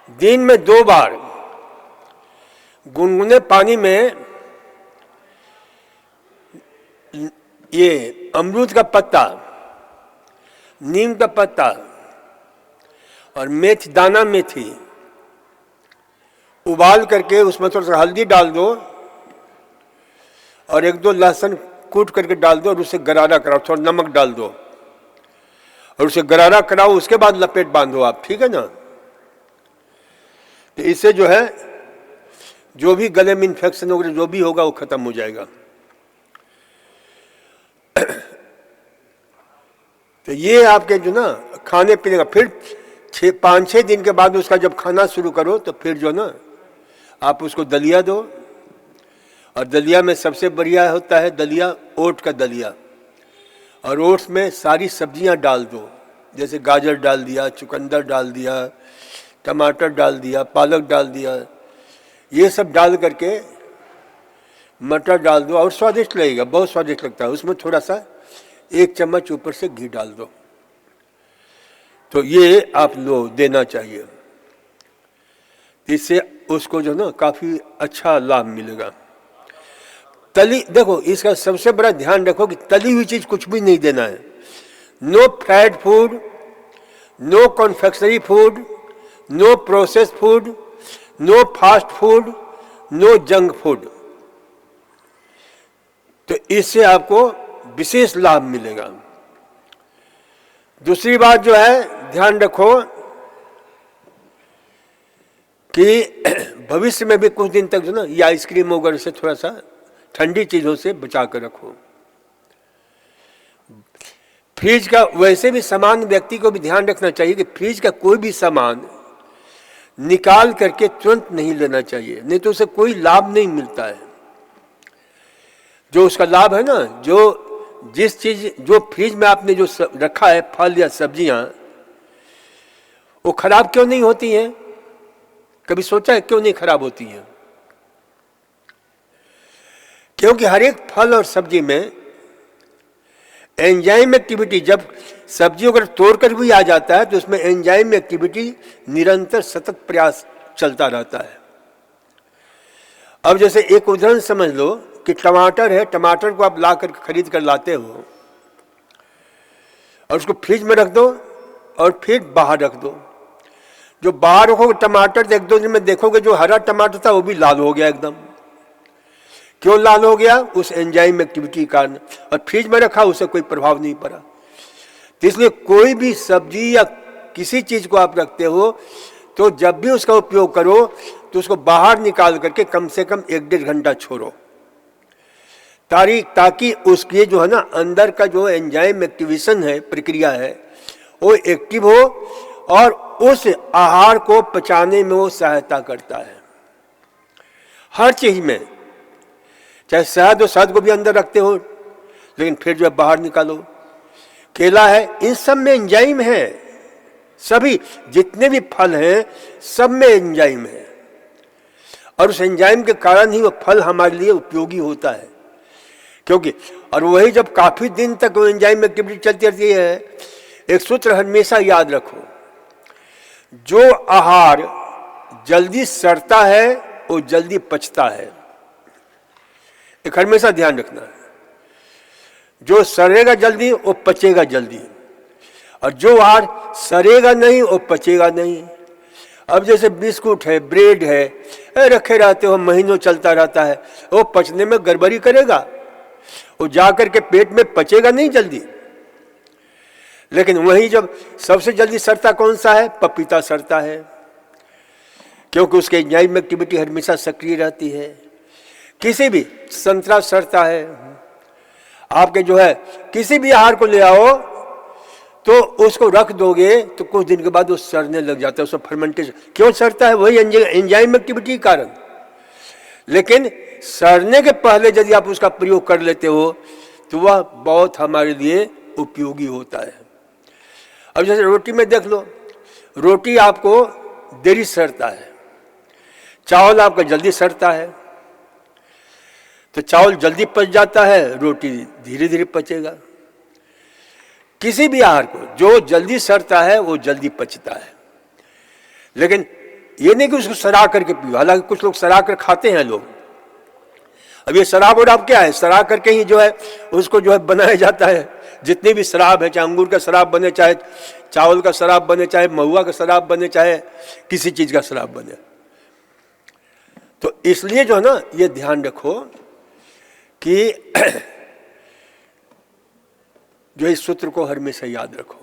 दिन में 2 बार गुनगुने पानी में ये अमरूद का पत्ता, नीम का पत्ता और मेथी, दाना मेथी उबाल करके उसमें थोड़ा सा हल्दी डाल दो और 1-2 लहसुन कूट करके डाल दो और उसे गरारा कराओ, थोड़ा नमक डाल दो और उसे गरारा कराओ, उसके बाद लपेट बांधो आप, ठीक है ना। तो इससे जो है जो भी गले में इन्फेक्शन वगैरह जो भी होगा वो खत्म हो जाएगा। तो ये आपके जो ना खाने पीने का, फिर 5-6 दिन के बाद उसका जब खाना शुरू करो तो फिर जो ना आप उसको दलिया दो, और दलिया में सबसे बढ़िया होता है दलिया ओट का दलिया, और ओट्स में सारी सब्जियां डाल दो, जैसे गाजर डाल दिया, चुकंदर डाल दिया, टमाटर डाल दिया, पालक डाल दिया, ये सब डाल करके मटर डाल दो और स्वादिष्ट लगेगा, बहुत स्वादिष्ट लगता है। उसमें थोड़ा सा 1 चम्मच ऊपर से घी डाल दो, तो ये आप लो देना चाहिए, इससे उसको जो ना काफी अच्छा लाभ मिलेगा। तली, देखो इसका सबसे बड़ा ध्यान रखो कि तली हुई चीज कुछ भी नहीं देना है। No fried food, no confectionery food, no process food, no fast food, no junk food. तो इससे आपको विशेष लाभ मिलेगा। दूसरी बात जो है ध्यान रखो कि भविष्य में भी कुछ दिन तक जो ना ये आइसक्रीम वगैरह से थोड़ा सा ठंडी चीजों से बचा कर रखो। फ्रिज का वैसे भी सामान्य व्यक्ति को भी ध्यान रखना चाहिए कि फ्रिज का कोई भी सामान निकाल करके तुरंत नहीं लेना चाहिए, नहीं तो उसे कोई लाभ नहीं मिलता है। जो उसका लाभ है ना, जो जिस चीज जो फ्रिज में आपने जो रखा है फल या सब्जियां, वो खराब क्यों नहीं होती हैं? कभी सोचा है क्यों नहीं खराब होती हैं? क्योंकि हर एक फल और सब्जी में एंजाइम एक्टिविटी, जब सब्जियों को तोड़कर भी आ जाता है तो उसमें एंजाइम एक्टिविटी निरंतर सतत प्रयास चलता रहता है। अब जैसे एक उदाहरण समझ लो कि टमाटर है, टमाटर को आप ला कर खरीद कर लाते हो और उसको फ्रिज में रख दो और फिर बाहर रख दो। जो बाहर रखोगे टमाटर 1-2 दिन में देखोगे जो हरा टमाटर था वो भी लाल हो गया एकदम। क्यों लाल हो गया? उस एंजाइम एक्टिविटी के कारण। और फ्रिज में रखा उसे कोई प्रभाव नहीं पड़ा। तो इसलिए कोई भी सब्जी या किसी चीज को आप रखते हो तो जब भी उसका उपयोग करो तो उसको बाहर निकाल करके कम से कम 1-1.5 घंटा छोड़ो, ताकि उसके जो है ना अंदर का जो एंजाइम एक्टिवेशन है, प्रक्रिया है, वो एक्टिव हो और उस आहार को पचाने में वो सहायता करता है। हर चीज में, चाहे शहद हो, शहद को भी अंदर रखते हो लेकिन फिर जो है बाहर निकालो। केला है, इन सब में एंजाइम है। सभी जितने भी फल हैं सब में एंजाइम है और उस एंजाइम के कारण ही वो फल हमारे लिए उपयोगी होता है। क्योंकि और वही जब काफी दिन तक वो एंजाइम एक्टिविटी चलती रहती है, एक सूत्र हमेशा याद रखो, जो आहार जल्दी सड़ता है वो जल्दी पचता है। एक हमेशा ध्यान रखना है, जो सड़ेगा जल्दी वो पचेगा जल्दी, और जो आहार सड़ेगा नहीं वो पचेगा नहीं। अब जैसे बिस्कुट है, ब्रेड है, रखे रहते हो, महीनों चलता रहता है, वो पचने में गड़बड़ी करेगा, वो जाकर के पेट में पचेगा नहीं जल्दी। लेकिन वही जब सबसे जल्दी सड़ता कौन सा है? पपीता सड़ता है, क्योंकि उसके एंजाइम एक्टिविटी हमेशा सक्रिय रहती है। किसी भी संतरा सड़ता है। आपके जो है किसी भी आहार को ले आओ तो उसको रख दोगे तो कुछ दिन के बाद वो सड़ने लग जाता है, उसमें फर्मेंटेशन। क्यों सड़ता है? वही एंजाइम एक्टिविटी के कारण। लेकिन सड़ने के पहले यदि आप उसका प्रयोग कर लेते हो तो वह बहुत हमारे लिए उपयोगी होता है। अब जैसे रोटी में देख लो, रोटी आपको देरी सड़ता है, चावल आपका जल्दी सड़ता है, तो चावल जल्दी पच जाता है, रोटी धीरे धीरे पचेगा। किसी भी आहार को जो जल्दी सड़ता है वो जल्दी पचता है, लेकिन ये नहीं कि उसको सड़ा करके पियो, हालांकि कुछ लोग सड़ा कर खाते हैं लोग। अब ये शराब और अब क्या है, सड़ा करके ही जो है उसको जो है बनाया जाता है। जितनी भी शराब है, चाहे अंगूर का शराब बने, चाहे चावल का शराब बने, चाहे महुआ का शराब बने, चाहे किसी चीज का शराब बने। तो इसलिए जो है ना, ये ध्यान रखो कि जो इस सूत्र को हमेशा याद रखो